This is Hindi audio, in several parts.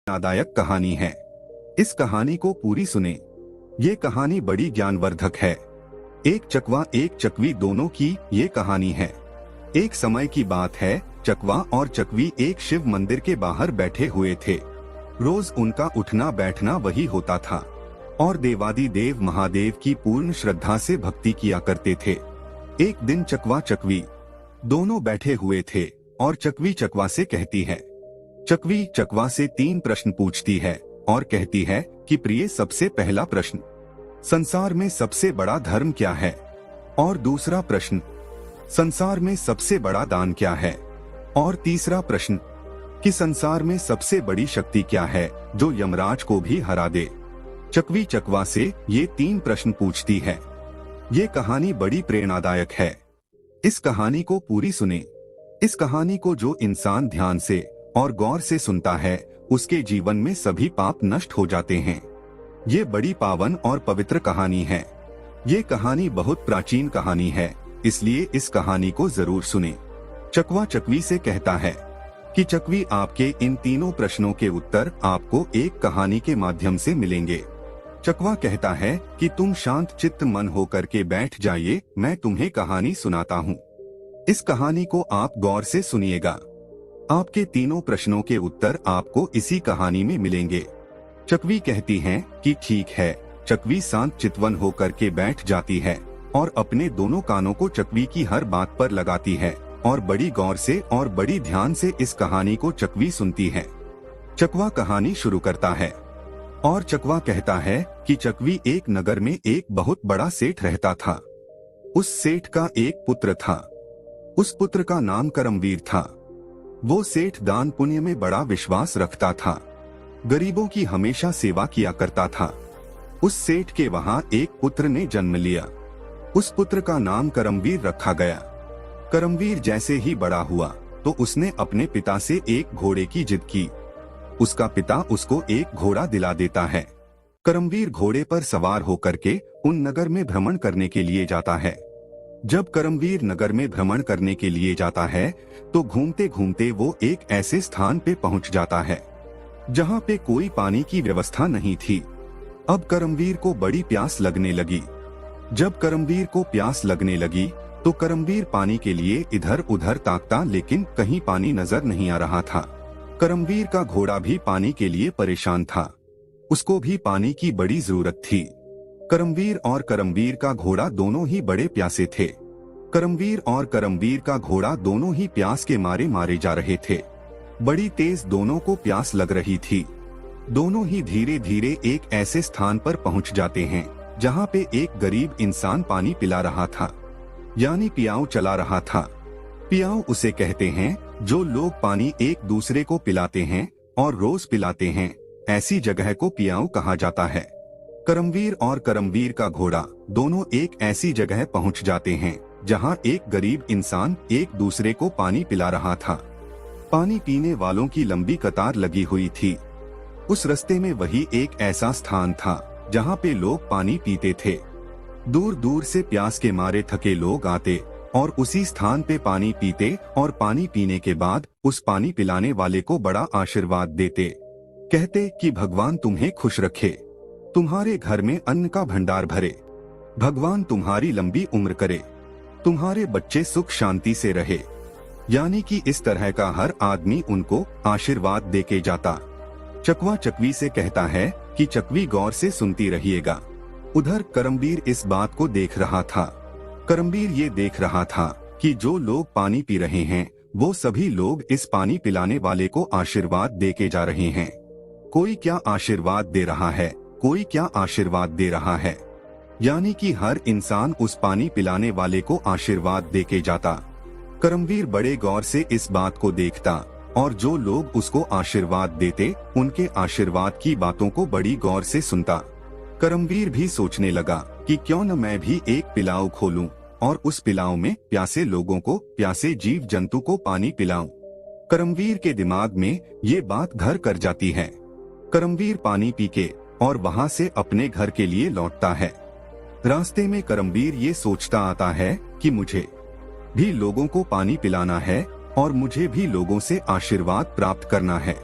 प्रेरणादायक कहानी है। इस कहानी को पूरी सुने। ये कहानी बड़ी ज्ञानवर्धक है। एक चकवा एक चकवी दोनों की ये कहानी है। एक समय की बात है, चकवा और चकवी एक शिव मंदिर के बाहर बैठे हुए थे। रोज उनका उठना बैठना वही होता था और देवादिदेव महादेव की पूर्ण श्रद्धा से भक्ति किया करते थे। एक दिन चकवा चकवी दोनों बैठे हुए थे और चकवी चकवा से कहती है। चकवी चकवा से 3 प्रश्न पूछती है और कहती है कि प्रिय, सबसे पहला प्रश्न, संसार में सबसे बड़ा धर्म क्या है? और दूसरा प्रश्न, संसार में सबसे बड़ा दान क्या है? और तीसरा प्रश्न, कि संसार में सबसे बड़ी शक्ति क्या है जो यमराज को भी हरा दे? चकवी चकवा से ये 3 प्रश्न पूछती है। ये कहानी बड़ी प्रेरणादायक है। इस कहानी को पूरी सुने। इस कहानी को जो इंसान ध्यान से और गौर से सुनता है, उसके जीवन में सभी पाप नष्ट हो जाते हैं। ये बड़ी पावन और पवित्र कहानी है। ये कहानी बहुत प्राचीन कहानी है, इसलिए इस कहानी को जरूर सुने। चकवा चकवी से कहता है कि चकवी, आपके इन तीनों प्रश्नों के उत्तर आपको एक कहानी के माध्यम से मिलेंगे। चकवा कहता है कि तुम शांत चित्त मन होकर के बैठ जाइए, मैं तुम्हें कहानी सुनाता हूँ। इस कहानी को आप गौर से सुनिएगा। आपके तीनों प्रश्नों के उत्तर आपको इसी कहानी में मिलेंगे। चकवी कहती हैं कि ठीक है। चकवी शांत चितवन होकर के बैठ जाती है और अपने दोनों कानों को चकवी की हर बात पर लगाती है और बड़ी गौर से और बड़ी ध्यान से इस कहानी को चकवी सुनती है। चकवा कहानी शुरू करता है और चकवा कहता है कि चकवी, एक नगर में एक बहुत बड़ा सेठ रहता था। उस सेठ का एक पुत्र था। उस पुत्र का नाम करमवीर था। वो सेठ दान पुण्य में बड़ा विश्वास रखता था। गरीबों की हमेशा सेवा किया करता था। उस सेठ के वहां एक पुत्र ने जन्म लिया। उस पुत्र का नाम करमवीर रखा गया। करमवीर जैसे ही बड़ा हुआ तो उसने अपने पिता से एक घोड़े की जिद की। उसका पिता उसको एक घोड़ा दिला देता है। करमवीर घोड़े पर सवार होकर के उन नगर में भ्रमण करने के लिए जाता है। जब करमवीर नगर में भ्रमण करने के लिए जाता है तो घूमते घूमते वो एक ऐसे स्थान पे पहुंच जाता है जहां पे कोई पानी की व्यवस्था नहीं थी। अब करमवीर को बड़ी प्यास लगने लगी। जब करमवीर को प्यास लगने लगी तो करमवीर पानी के लिए इधर उधर ताकता, लेकिन कहीं पानी नजर नहीं आ रहा था। करमवीर का घोड़ा भी पानी के लिए परेशान था। उसको भी पानी की बड़ी जरूरत थी। करमवीर और करमवीर का घोड़ा दोनों ही बड़े प्यासे थे। करमवीर और करमवीर का घोड़ा दोनों ही प्यास के मारे मारे जा रहे थे। बड़ी तेज दोनों को प्यास लग रही थी। दोनों ही धीरे धीरे एक ऐसे स्थान पर पहुंच जाते हैं जहां पे एक गरीब इंसान पानी पिला रहा था, यानी पियाऊ चला रहा था। पियाऊ उसे कहते हैं जो लोग पानी एक दूसरे को पिलाते हैं और रोज पिलाते हैं, ऐसी जगह को पियाऊ कहा जाता है। करमवीर और करमवीर का घोड़ा दोनों एक ऐसी जगह पहुंच जाते हैं जहां एक गरीब इंसान एक दूसरे को पानी पिला रहा था। पानी पीने वालों की लंबी कतार लगी हुई थी। उस रास्ते में वही एक ऐसा स्थान था जहां पे लोग पानी पीते थे। दूर दूर से प्यास के मारे थके लोग आते और उसी स्थान पे पानी पीते और पानी पीने के बाद उस पानी पिलाने वाले को बड़ा आशीर्वाद देते। कहते कि भगवान तुम्हें खुश रखे, तुम्हारे घर में अन्न का भंडार भरे, भगवान तुम्हारी लंबी उम्र करे, तुम्हारे बच्चे सुख शांति से रहे। यानी कि इस तरह का हर आदमी उनको आशीर्वाद देके जाता। चकवा चकवी से कहता है कि चकवी, गौर से सुनती रहिएगा। उधर करमवीर इस बात को देख रहा था। करमवीर ये देख रहा था कि जो लोग पानी पी रहे हैं वो सभी लोग इस पानी पिलाने वाले को आशीर्वाद देके जा रहे हैं। कोई क्या आशीर्वाद दे रहा है, कोई क्या आशीर्वाद दे रहा है, यानी कि हर इंसान उस पानी पिलाने वाले को आशीर्वाद देके जाता। करमवीर बड़े गौर से इस बात को देखता और जो लोग उसको आशीर्वाद देते उनके आशीर्वाद की बातों को बड़ी गौर से सुनता। करमवीर भी सोचने लगा कि क्यों न मैं भी एक पिलाऊ खोलूं और उस पिलाऊ में प्यासे लोगों को, प्यासे जीव जंतु को पानी पिलाऊं। करमवीर के दिमाग में ये बात घर कर जाती है। करमवीर पानी पी के और वहां से अपने घर के लिए लौटता है। रास्ते में करमवीर ये सोचता आता है कि मुझे भी लोगों को पानी पिलाना है और मुझे भी लोगों से आशीर्वाद प्राप्त करना है।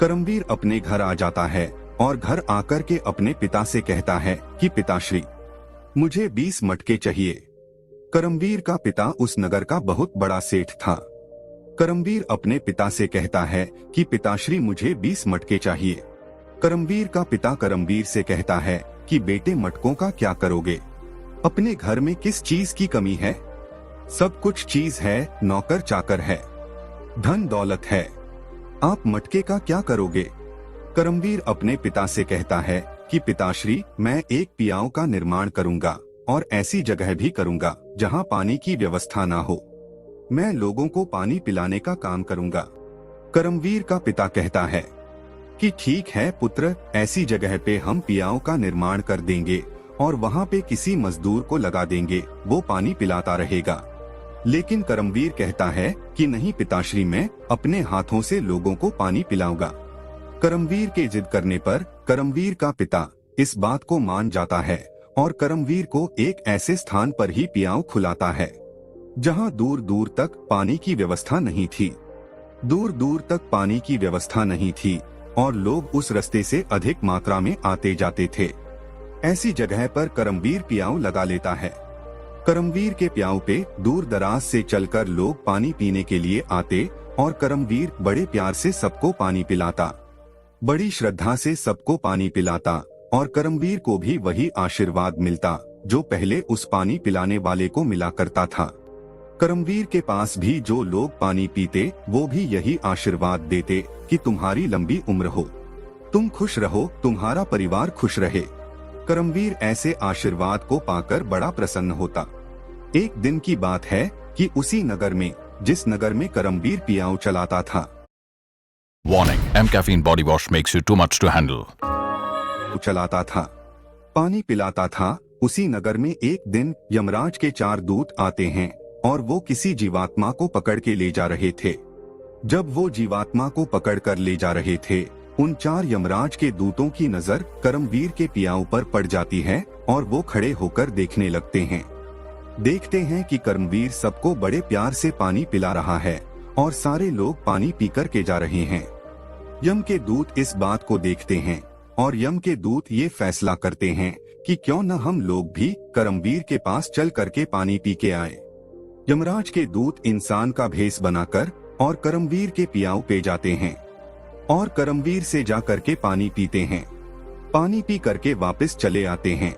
करमवीर अपने घर आ जाता है और घर आकर के अपने पिता से कहता है कि पिताश्री, मुझे 20 मटके चाहिए। करमवीर का पिता उस नगर का बहुत बड़ा सेठ था। करमवीर अपने पिता से कहता है कि पिताश्री, मुझे 20 मटके चाहिए। करमवीर का पिता करमवीर से कहता है कि बेटे, मटकों का क्या करोगे? अपने घर में किस चीज की कमी है? सब कुछ चीज है, नौकर चाकर है, धन दौलत है, आप मटके का क्या करोगे? करमवीर अपने पिता से कहता है कि पिताश्री, मैं एक पियाओं का निर्माण करूंगा और ऐसी जगह भी करूंगा जहां पानी की व्यवस्था ना हो। मैं लोगों को पानी पिलाने का काम करूंगा। करमवीर का पिता कहता है कि ठीक है पुत्र, ऐसी जगह पे हम पियाओं का निर्माण कर देंगे और वहां पे किसी मजदूर को लगा देंगे, वो पानी पिलाता रहेगा। लेकिन करमवीर कहता है कि नहीं पिताश्री, मैं अपने हाथों से लोगों को पानी पिलाऊंगा। करमवीर के जिद करने पर करमवीर का पिता इस बात को मान जाता है और करमवीर को एक ऐसे स्थान पर ही पियाओं खुलाता है जहां दूर दूर तक पानी की व्यवस्था नहीं थी। दूर दूर तक पानी की व्यवस्था नहीं थी और लोग उस रास्ते से अधिक मात्रा में आते जाते थे। ऐसी जगह पर करमवीर पियाओं लगा लेता है। करमवीर के प्याऊ पे दूर दराज से चलकर लोग पानी पीने के लिए आते और करमवीर बड़े प्यार से सबको पानी पिलाता, बड़ी श्रद्धा से सबको पानी पिलाता और करमवीर को भी वही आशीर्वाद मिलता जो पहले उस पानी पिलाने वाले को मिला करता था। करमवीर के पास भी जो लोग पानी पीते वो भी यही आशीर्वाद देते कि तुम्हारी लंबी उम्र हो, तुम खुश रहो, तुम्हारा परिवार खुश रहे। करमवीर ऐसे आशीर्वाद को पाकर बड़ा प्रसन्न होता। एक दिन की बात है कि उसी नगर में, जिस नगर में करमवीर पियाओं चलाता था, Warning: M-caffeine body wash makes you too much to handle. चलाता था, पानी पिलाता था, उसी नगर में एक दिन यमराज के 4 दूत आते हैं और वो किसी जीवात्मा को पकड़ के ले जा रहे थे। जब वो जीवात्मा को पकड़ कर ले जा रहे थे, उन 4 यमराज के दूतों की नजर करमवीर के पियाओं पर पड़ जाती है और वो खड़े होकर देखने लगते हैं। देखते हैं कि करमवीर सबको बड़े प्यार से पानी पिला रहा है और सारे लोग पानी पीकर के जा रहे हैं। यम के दूत इस बात को देखते हैं और यम के दूत ये फैसला करते हैं कि क्यों न हम लोग भी करमवीर के पास चल करके पानी पी के आए। यमराज के दूत इंसान का भेष बनाकर और करमवीर के पियाओं पे जाते हैं और करमवीर से जा करके पानी पीते हैं। पानी पी करके वापस चले आते हैं।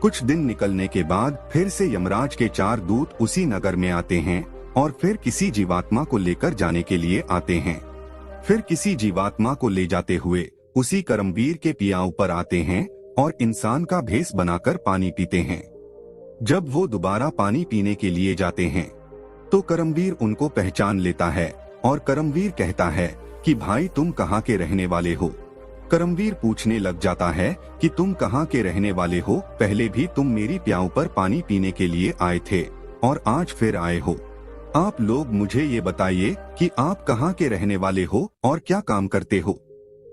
कुछ दिन निकलने के बाद फिर से यमराज के 4 दूत उसी नगर में आते हैं और फिर किसी जीवात्मा को लेकर जाने के लिए आते हैं। फिर किसी जीवात्मा को ले जाते हुए उसी करमवीर के पियाओं पर आते हैं और इंसान का भेष बनाकर पानी पीते हैं। जब वो दोबारा पानी पीने के लिए जाते हैं तो करमवीर उनको पहचान लेता है और करमवीर कहता है कि भाई, तुम कहाँ के रहने वाले हो? करमवीर पूछने लग जाता है कि तुम कहाँ के रहने वाले हो? पहले भी तुम मेरी प्याऊ पर पानी पीने के लिए आए थे और आज फिर आए हो। आप लोग मुझे ये बताइए कि आप कहाँ के रहने वाले हो और क्या काम करते हो?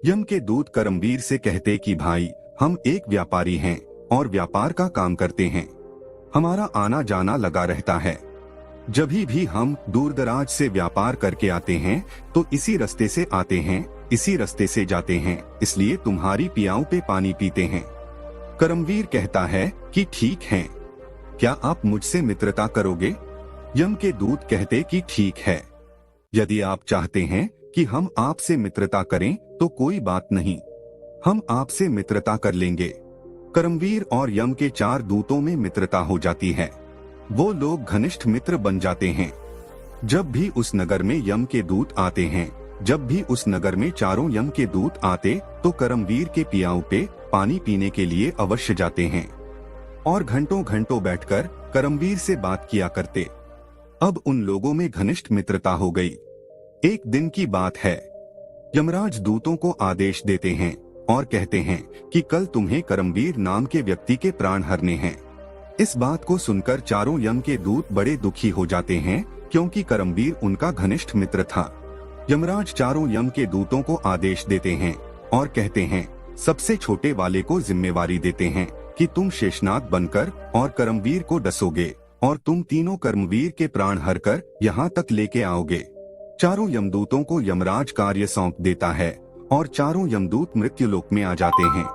यम के दूत करमवीर से कहते कि भाई, हम एक व्यापारी हैं और व्यापार का काम करते हैं। हमारा आना जाना लगा रहता है। जब भी हम दूर दराज से व्यापार करके आते हैं तो इसी रास्ते से आते हैं, इसी रास्ते से जाते हैं, इसलिए तुम्हारी पियाओं पे पानी पीते हैं। करमवीर कहता है कि ठीक है, क्या आप मुझसे मित्रता करोगे? यम के दूत कहते कि ठीक है, यदि आप चाहते हैं कि हम आपसे मित्रता करें तो कोई बात नहीं, हम आपसे मित्रता कर लेंगे। करमवीर और यम के 4 दूतों में मित्रता हो जाती है। वो लोग घनिष्ठ मित्र बन जाते हैं। जब भी उस नगर में यम के दूत आते हैं, जब भी उस नगर में चारों यम के दूत आते तो करमवीर के पियाओं पे पानी पीने के लिए अवश्य जाते हैं और घंटों घंटों बैठकर करमवीर से बात किया करते। अब उन लोगों में घनिष्ठ मित्रता हो गई। एक दिन की बात है, यमराज दूतों को आदेश देते हैं और कहते हैं कि कल तुम्हें करमवीर नाम के व्यक्ति के प्राण हरने हैं। इस बात को सुनकर चारों यम के दूत बड़े दुखी हो जाते हैं क्योंकि करमवीर उनका घनिष्ठ मित्र था। यमराज चारों यम के दूतों को आदेश देते हैं और कहते हैं, सबसे छोटे वाले को जिम्मेवारी देते हैं कि तुम शेषनाग बनकर और करमवीर को डसोगे और तुम तीनों करमवीर के प्राण हरकर यहाँ तक लेके आओगे। चारों यमदूतों को यमराज कार्य सौंप देता है और चारों यमदूत मृत्युलोक में आ जाते हैं।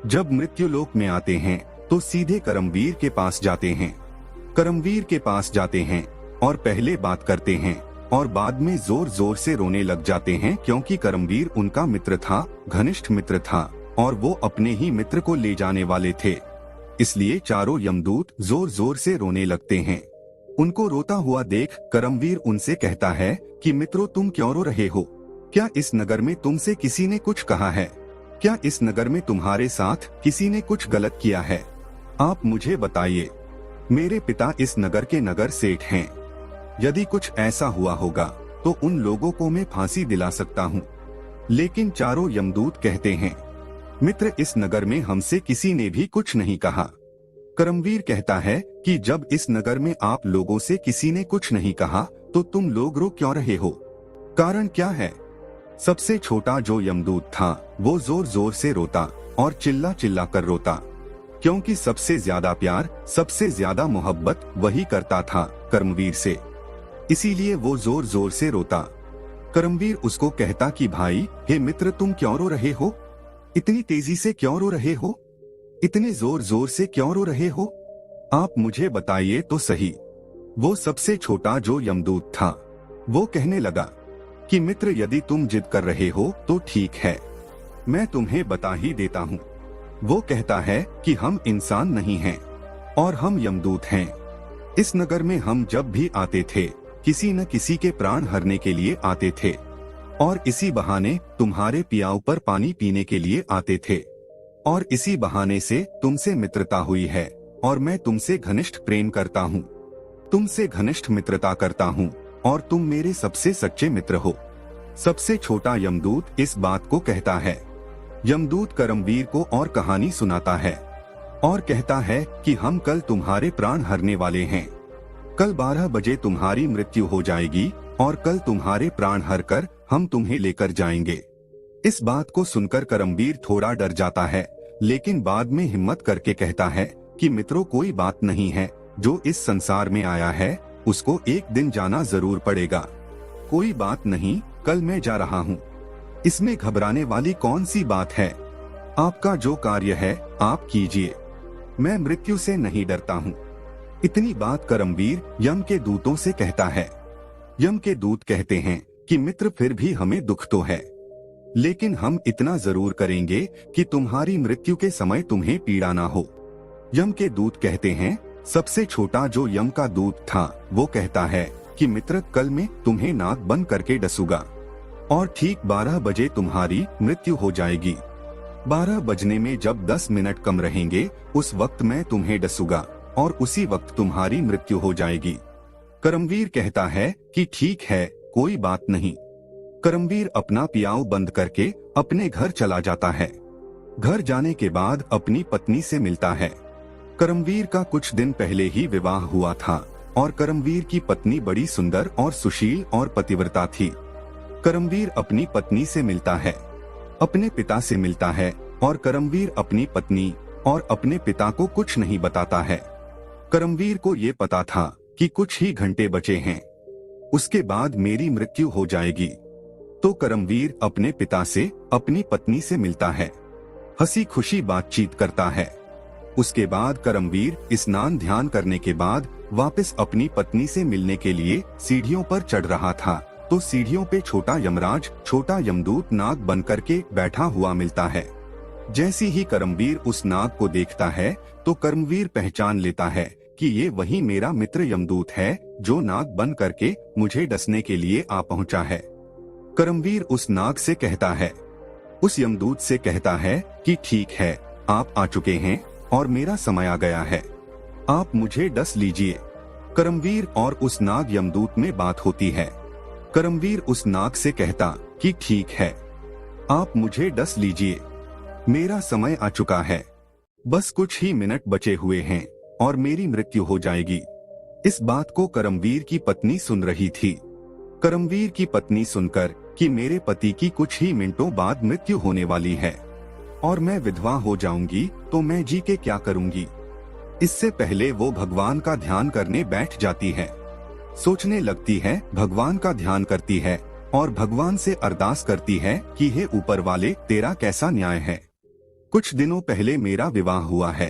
जब मृत्युलोक में आते हैं तो सीधे करमवीर के पास जाते हैं। करमवीर के पास जाते हैं और पहले बात करते हैं और बाद में जोर जोर से रोने लग जाते हैं, क्योंकि करमवीर उनका मित्र था, घनिष्ठ मित्र था और वो अपने ही मित्र को ले जाने वाले थे। इसलिए चारों यमदूत जोर जोर से रोने लगते हैं। उनको रोता हुआ देख करमवीर उनसे कहता है कि मित्रों, तुम क्यों रो रहे हो? क्या इस नगर में तुमसे किसी ने कुछ कहा है? क्या इस नगर में तुम्हारे साथ किसी ने कुछ गलत किया है? आप मुझे बताइए। मेरे पिता इस नगर के नगर सेठ हैं। यदि कुछ ऐसा हुआ होगा तो उन लोगों को मैं फांसी दिला सकता हूँ। लेकिन चारों यमदूत कहते हैं, मित्र, इस नगर में हमसे किसी ने भी कुछ नहीं कहा। करमवीर कहता है कि जब इस नगर में आप लोगों से किसी ने कुछ नहीं कहा तो तुम लोग रो क्यों रहे हो? कारण क्या है? सबसे छोटा जो यमदूत था वो जोर जोर से रोता और चिल्ला चिल्ला कर रोता, क्योंकि सबसे ज्यादा प्यार, सबसे ज्यादा मोहब्बत वही करता था करमवीर से। इसीलिए वो जोर जोर से रोता। करमवीर उसको कहता कि भाई, हे मित्र, तुम क्यों रो रहे हो? इतनी तेजी से क्यों रो रहे हो? इतने जोर जोर से क्यों रो रहे हो? आप मुझे बताइए तो सही। वो सबसे छोटा जो यमदूत था वो कहने लगा कि मित्र, यदि तुम जिद कर रहे हो तो ठीक है, मैं तुम्हें बता ही देता हूँ। वो कहता है कि हम इंसान नहीं हैं और हम यमदूत हैं। इस नगर में हम जब भी आते थे किसी न किसी के प्राण हरने के लिए आते थे और इसी बहाने तुम्हारे पियाऊ पर पानी पीने के लिए आते थे और इसी बहाने से तुमसे मित्रता हुई है और मैं तुमसे घनिष्ठ प्रेम करता हूँ, तुमसे घनिष्ठ मित्रता करता हूँ और तुम मेरे सबसे सच्चे मित्र हो। सबसे छोटा यमदूत इस बात को कहता है। यमदूत करमवीर को और कहानी सुनाता है और कहता है कि हम कल तुम्हारे प्राण हरने वाले हैं। कल 12 बजे तुम्हारी मृत्यु हो जाएगी और कल तुम्हारे प्राण हरकर हम तुम्हें लेकर जाएंगे। इस बात को सुनकर करमवीर थोड़ा डर जाता है, लेकिन बाद में हिम्मत करके कहता है कि मित्रों, कोई बात नहीं है, जो इस संसार में आया है उसको एक दिन जाना जरूर पड़ेगा। कोई बात नहीं, कल मैं जा रहा हूँ। इसमें घबराने वाली कौन सी बात है? आपका जो कार्य है आप कीजिए, मैं मृत्यु से नहीं डरता हूँ। इतनी बात करमवीर यम के दूतों से कहता है। यम के दूत कहते हैं कि मित्र, फिर भी हमें दुख तो है, लेकिन हम इतना जरूर करेंगे कि तुम्हारी मृत्यु के समय तुम्हें पीड़ा ना हो। यम के दूत कहते हैं। सबसे छोटा जो यम का दूत था वो कहता है कि मित्र, कल मैं तुम्हें नाक बंद करके डसूंगा और ठीक 12 बजे तुम्हारी मृत्यु हो जाएगी। 12 बजने में जब 10 मिनट कम रहेंगे उस वक्त मैं तुम्हें डसूंगा और उसी वक्त तुम्हारी मृत्यु हो जाएगी। करमवीर कहता है कि ठीक है, कोई बात नहीं। करमवीर अपना पियाऊ बंद करके अपने घर चला जाता है। घर जाने के बाद अपनी पत्नी से मिलता है। करमवीर का कुछ दिन पहले ही विवाह हुआ था और करमवीर की पत्नी बड़ी सुंदर और सुशील और पतिव्रता थी। करमवीर अपनी पत्नी से मिलता है, अपने पिता से मिलता है और करमवीर अपनी पत्नी और अपने पिता को कुछ नहीं बताता है। करमवीर को ये पता था कि कुछ ही घंटे बचे हैं, उसके बाद मेरी मृत्यु हो जाएगी। तो करमवीर अपने पिता से, अपनी पत्नी से मिलता है, हंसी खुशी बातचीत करता है। उसके बाद करमवीर स्नान ध्यान करने के बाद वापस अपनी पत्नी से मिलने के लिए सीढ़ियों पर चढ़ रहा था तो सीढ़ियों पे छोटा यमराज, छोटा यमदूत नाग बन करके बैठा हुआ मिलता है। जैसी ही करमवीर उस नाग को देखता है तो करमवीर पहचान लेता है कि ये वही मेरा मित्र यमदूत है जो नाग बन करके मुझे डसने के लिए आ पहुंचा है। करमवीर उस नाग से कहता है, उस यमदूत से कहता है कि ठीक है, आप आ चुके हैं और मेरा समय आ गया है, आप मुझे डस लीजिए। करमवीर और उस नाग यमदूत में बात होती है। करमवीर उस नाग से कहता कि ठीक है, आप मुझे डस लीजिए, मेरा समय आ चुका है, बस कुछ ही मिनट बचे हुए हैं और मेरी मृत्यु हो जाएगी। इस बात को करमवीर की पत्नी सुन रही थी। करमवीर की पत्नी सुनकर कि मेरे पति की कुछ ही मिनटों बाद मृत्यु होने वाली है और मैं विधवा हो जाऊंगी तो मैं जी के क्या करूंगी, इससे पहले वो भगवान का ध्यान करने बैठ जाती है। सोचने लगती है, भगवान का ध्यान करती है और भगवान से अरदास करती है कि हे ऊपर वाले, तेरा कैसा न्याय है। कुछ दिनों पहले मेरा विवाह हुआ है,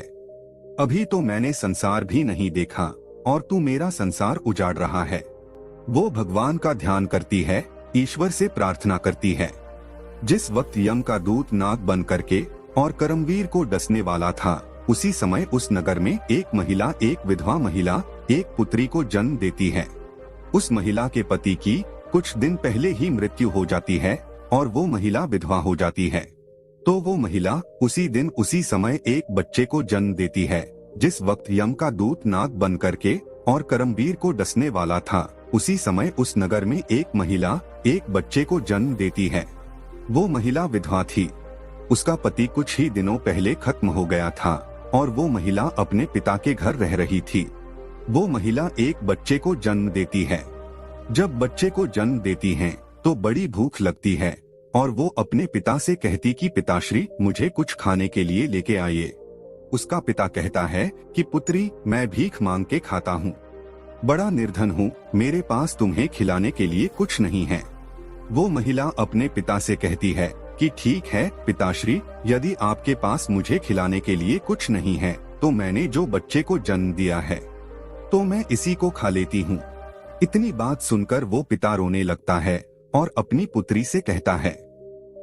अभी तो मैंने संसार भी नहीं देखा और तू मेरा संसार उजाड़ रहा है। वो भगवान का ध्यान करती है, ईश्वर से प्रार्थना करती है। जिस वक्त यम का दूत नाग बन करके और करमवीर को डसने वाला था, उसी समय उस नगर में एक महिला, एक विधवा महिला, एक पुत्री को जन्म देती है। उस महिला के पति की कुछ दिन पहले ही मृत्यु हो जाती है और वो महिला विधवा हो जाती है। तो वो महिला उसी दिन उसी समय एक बच्चे को जन्म देती है। जिस वक्त यम का दूत नाग बन करके और करमवीर को डसने वाला था, उसी समय उस नगर में एक महिला एक बच्चे को जन्म देती है। वो महिला विधवा थी, उसका पति कुछ ही दिनों पहले खत्म हो गया था और वो महिला अपने पिता के घर रह रही थी। वो महिला एक बच्चे को जन्म देती है। जब बच्चे को जन्म देती हैं, तो बड़ी भूख लगती है और वो अपने पिता से कहती कि पिताश्री, मुझे कुछ खाने के लिए लेके आइए। उसका पिता कहता है कि पुत्री, मैं भीख मांग के खाता हूँ, बड़ा निर्धन हूँ, मेरे पास तुम्हें खिलाने के लिए कुछ नहीं है। वो महिला अपने पिता से कहती है कि ठीक है पिताश्री, यदि आपके पास मुझे खिलाने के लिए कुछ नहीं है, तो मैंने जो बच्चे को जन्म दिया है तो मैं इसी को खा लेती हूँ। इतनी बात सुनकर वो पिता रोने लगता है और अपनी पुत्री से कहता है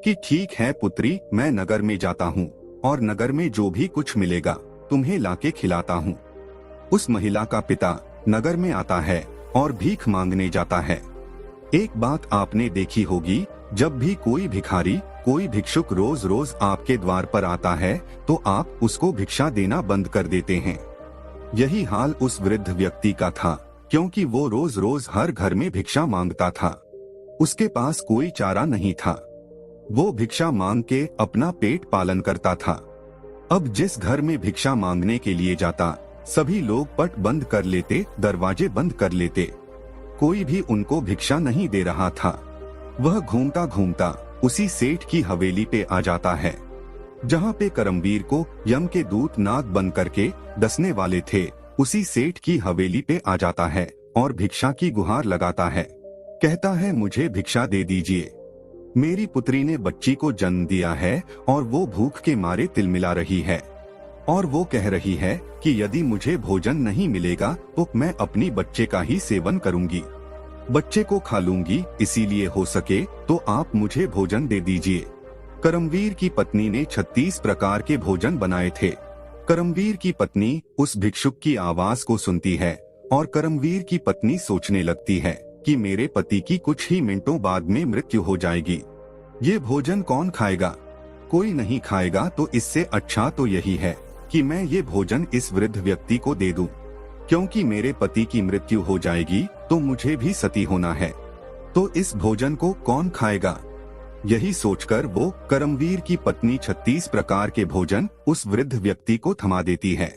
कि ठीक है पुत्री, मैं नगर में जाता हूँ और नगर में जो भी कुछ मिलेगा तुम्हें लाके खिलाता हूँ। उस महिला का पिता नगर में आता है और भीख मांगने जाता है। एक बात आपने देखी होगी, जब भी कोई भिखारी, कोई भिक्षुक रोज रोज आपके द्वार पर आता है तो आप उसको भिक्षा देना बंद कर देते हैं। यही हाल उस वृद्ध व्यक्ति का था, क्योंकि वो रोज रोज हर घर में भिक्षा मांगता था। उसके पास कोई चारा नहीं था, वो भिक्षा मांग के अपना पेट पालन करता था। अब जिस घर में भिक्षा मांगने के लिए जाता, सभी लोग पट बंद कर लेते, दरवाजे बंद कर लेते। कोई भी उनको भिक्षा नहीं दे रहा था। वह घूमता घूमता उसी सेठ की हवेली पे आ जाता है, जहाँ पे करमवीर को यम के दूत नाग बन करके डसने वाले थे। उसी सेठ की हवेली पे आ जाता है और भिक्षा की गुहार लगाता है। कहता है, मुझे भिक्षा दे दीजिए, मेरी पुत्री ने बच्ची को जन्म दिया है और वो भूख के मारे तिलमिला रही है और वो कह रही है कि यदि मुझे भोजन नहीं मिलेगा तो मैं अपनी बच्चे का ही सेवन करूंगी, बच्चे को खा लूंगी, इसीलिए हो सके तो आप मुझे भोजन दे दीजिए। करमवीर की पत्नी ने 36 प्रकार के भोजन बनाए थे। करमवीर की पत्नी उस भिक्षुक की आवाज को सुनती है और करमवीर की पत्नी सोचने लगती है कि मेरे पति की कुछ ही मिनटों बाद में मृत्यु हो जाएगी, ये भोजन कौन खाएगा? कोई नहीं खाएगा, तो इससे अच्छा तो यही है कि मैं ये भोजन इस वृद्ध व्यक्ति को दे दूं, क्योंकि मेरे पति की मृत्यु हो जाएगी तो मुझे भी सती होना है, तो इस भोजन को कौन खाएगा? यही सोचकर वो करमवीर की पत्नी 36 प्रकार के भोजन उस वृद्ध व्यक्ति को थमा देती है।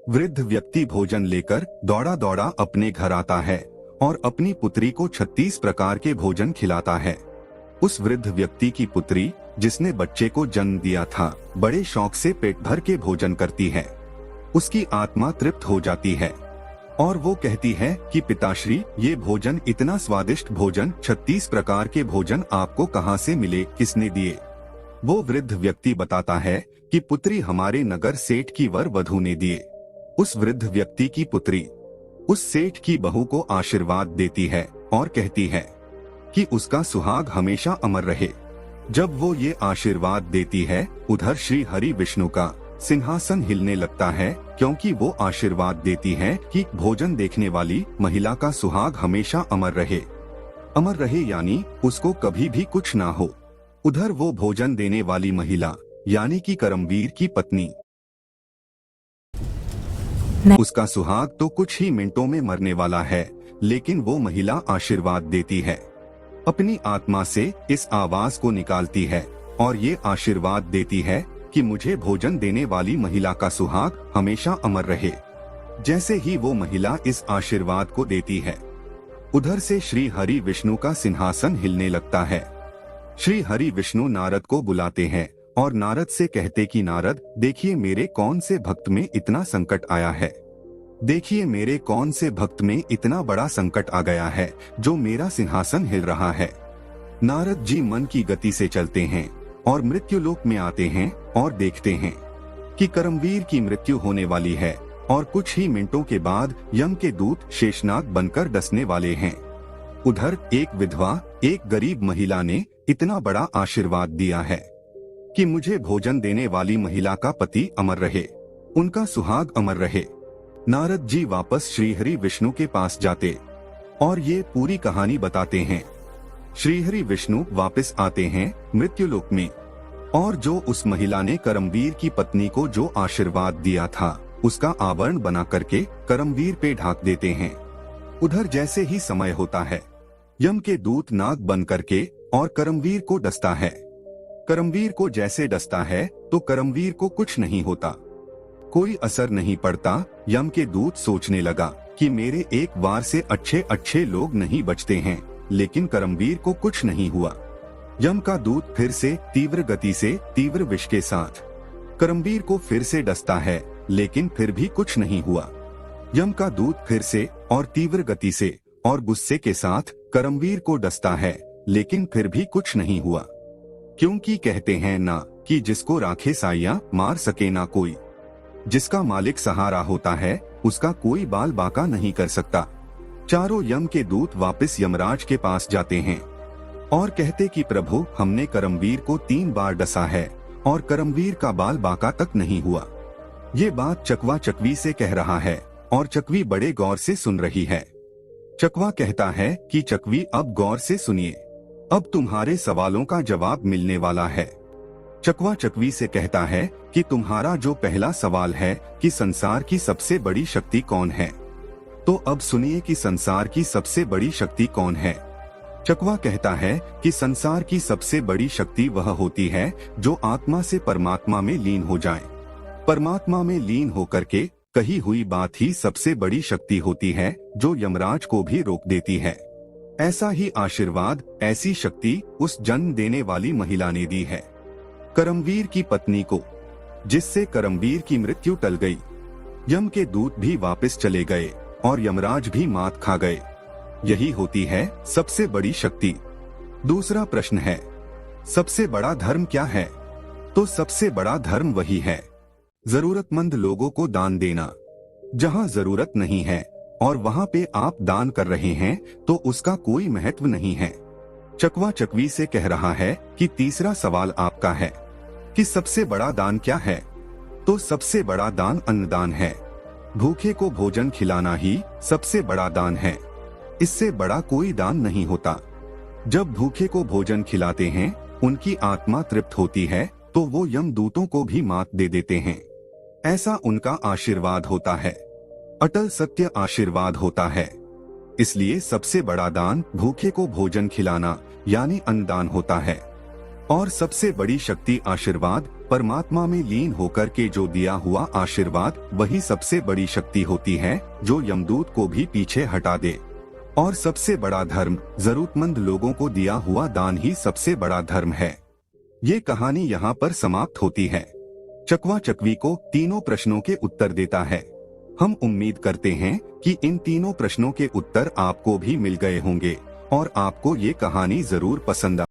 वृद्ध व्यक्ति भोजन लेकर दौड़ा दौड़ा अपने घर आता है और अपनी पुत्री को 36 प्रकार के भोजन खिलाता है। उस वृद्ध व्यक्ति की पुत्री, जिसने बच्चे को जन्म दिया था, बड़े शौक से पेट भर के भोजन करती है। उसकी आत्मा तृप्त हो जाती है और वो कहती है कि पिताश्री, ये भोजन, इतना स्वादिष्ट भोजन, 36 प्रकार के भोजन आपको कहाँ से मिले, किसने दिए? वो वृद्ध व्यक्ति बताता है कि पुत्री हमारे नगर सेठ की वर वधू ने दिए। उस वृद्ध व्यक्ति की पुत्री उस सेठ की बहू को आशीर्वाद देती है और कहती है कि उसका सुहाग हमेशा अमर रहे। जब वो ये आशीर्वाद देती है, उधर श्री हरि विष्णु का सिंहासन हिलने लगता है, क्योंकि वो आशीर्वाद देती है कि भोजन देखने वाली महिला का सुहाग हमेशा अमर रहे। अमर रहे यानी उसको कभी भी कुछ ना हो। उधर वो भोजन देने वाली महिला यानी कि करमवीर की पत्नी, उसका सुहाग तो कुछ ही मिनटों में मरने वाला है, लेकिन वो महिला आशीर्वाद देती है, अपनी आत्मा से इस आवाज को निकालती है और ये आशीर्वाद देती है कि मुझे भोजन देने वाली महिला का सुहाग हमेशा अमर रहे। जैसे ही वो महिला इस आशीर्वाद को देती है, उधर से श्री हरि विष्णु का सिंहासन हिलने लगता है। श्री हरि विष्णु नारद को बुलाते हैं और नारद से कहते कि नारद, देखिए मेरे कौन से भक्त में इतना संकट आया है, देखिए मेरे कौन से भक्त में इतना बड़ा संकट आ गया है जो मेरा सिंहासन हिल रहा है। नारद जी मन की गति से चलते हैं और मृत्युलोक में आते हैं और देखते हैं कि करमवीर की मृत्यु होने वाली है और कुछ ही मिनटों के बाद यम के दूत शेषनाग बनकर डसने वाले हैं। उधर एक विधवा, एक गरीब महिला ने इतना बड़ा आशीर्वाद दिया है कि मुझे भोजन देने वाली महिला का पति अमर रहे, उनका सुहाग अमर रहे। नारद जी वापस श्रीहरि विष्णु के पास जाते और ये पूरी कहानी बताते हैं। श्रीहरि विष्णु वापस आते हैं मृत्युलोक में और जो उस महिला ने करमवीर की पत्नी को जो आशीर्वाद दिया था उसका आवरण बना करके करमवीर पे ढाक देते हैं। उधर जैसे ही समय होता है, यम के दूत नाग बन करके और करमवीर को डसता है। करमवीर को जैसे डसता है तो करमवीर को कुछ नहीं होता, कोई असर नहीं पड़ता। यम के दूत सोचने लगा कि मेरे एक वार से अच्छे अच्छे लोग नहीं बचते हैं, लेकिन करमवीर को कुछ नहीं हुआ। यम का दूत फिर से तीव्र गति से तीव्र विष के साथ करमवीर को फिर से डसता है, लेकिन फिर भी कुछ नहीं हुआ। यम का दूत फिर से और तीव्र गति से और गुस्से के साथ करमवीर को डसता है, लेकिन फिर भी कुछ नहीं हुआ। क्योंकि कहते हैं ना कि जिसको राखे साइया मार सके ना कोई। जिसका मालिक सहारा होता है उसका कोई बाल बाका नहीं कर सकता। चारों यम के दूत वापस यमराज के पास जाते हैं और कहते कि प्रभु, हमने करमवीर को 3 बार डसा है और करमवीर का बाल बाका तक नहीं हुआ। ये बात चकवा चकवी से कह रहा है और चकवी बड़े गौर से सुन रही है। चकवा कहता है कि चकवी, अब गौर से सुनिए, अब तुम्हारे सवालों का जवाब मिलने वाला है। चकवा चकवी से कहता है कि तुम्हारा जो पहला सवाल है कि संसार की सबसे बड़ी शक्ति कौन है, तो अब सुनिए कि संसार की सबसे बड़ी शक्ति कौन है। चकवा कहता है कि संसार की सबसे बड़ी शक्ति वह होती है जो आत्मा से परमात्मा में लीन हो जाए। परमात्मा में लीन होकर के कही हुई बात ही सबसे बड़ी शक्ति होती है जो यमराज को भी रोक देती है। ऐसा ही आशीर्वाद, ऐसी शक्ति उस जन्म देने वाली महिला ने दी है करमवीर की पत्नी को, जिससे करमवीर की मृत्यु टल गई। यम के दूत भी वापस चले गए और यमराज भी मात खा गए। यही होती है सबसे बड़ी शक्ति। दूसरा प्रश्न है, सबसे बड़ा धर्म क्या है? तो सबसे बड़ा धर्म वही है जरूरतमंद लोगों को दान देना। जहां जरूरत नहीं है और वहां पे आप दान कर रहे हैं तो उसका कोई महत्व नहीं है। चकवा चकवी से कह रहा है कि तीसरा सवाल आपका है कि सबसे बड़ा दान क्या है? तो सबसे बड़ा दान अन्नदान है। भूखे को भोजन खिलाना ही सबसे बड़ा दान है। इससे बड़ा कोई दान नहीं होता। जब भूखे को भोजन खिलाते हैं, उनकी आत्मा तृप्त होती है तो वो यमदूतों को भी मात दे देते हैं। ऐसा उनका आशीर्वाद होता है, अटल सत्य आशीर्वाद होता है। इसलिए सबसे बड़ा दान भूखे को भोजन खिलाना यानी अन्नदान होता है। और सबसे बड़ी शक्ति आशीर्वाद, परमात्मा में लीन होकर के जो दिया हुआ आशीर्वाद, वही सबसे बड़ी शक्ति होती है जो यमदूत को भी पीछे हटा दे। और सबसे बड़ा धर्म, जरूरतमंद लोगों को दिया हुआ दान ही सबसे बड़ा धर्म है। ये कहानी यहाँ पर समाप्त होती है। चकवा चकवी को तीनों प्रश्नों के उत्तर देता है। हम उम्मीद करते हैं कि इन तीनों प्रश्नों के उत्तर आपको भी मिल गए होंगे और आपको ये कहानी जरूर पसंद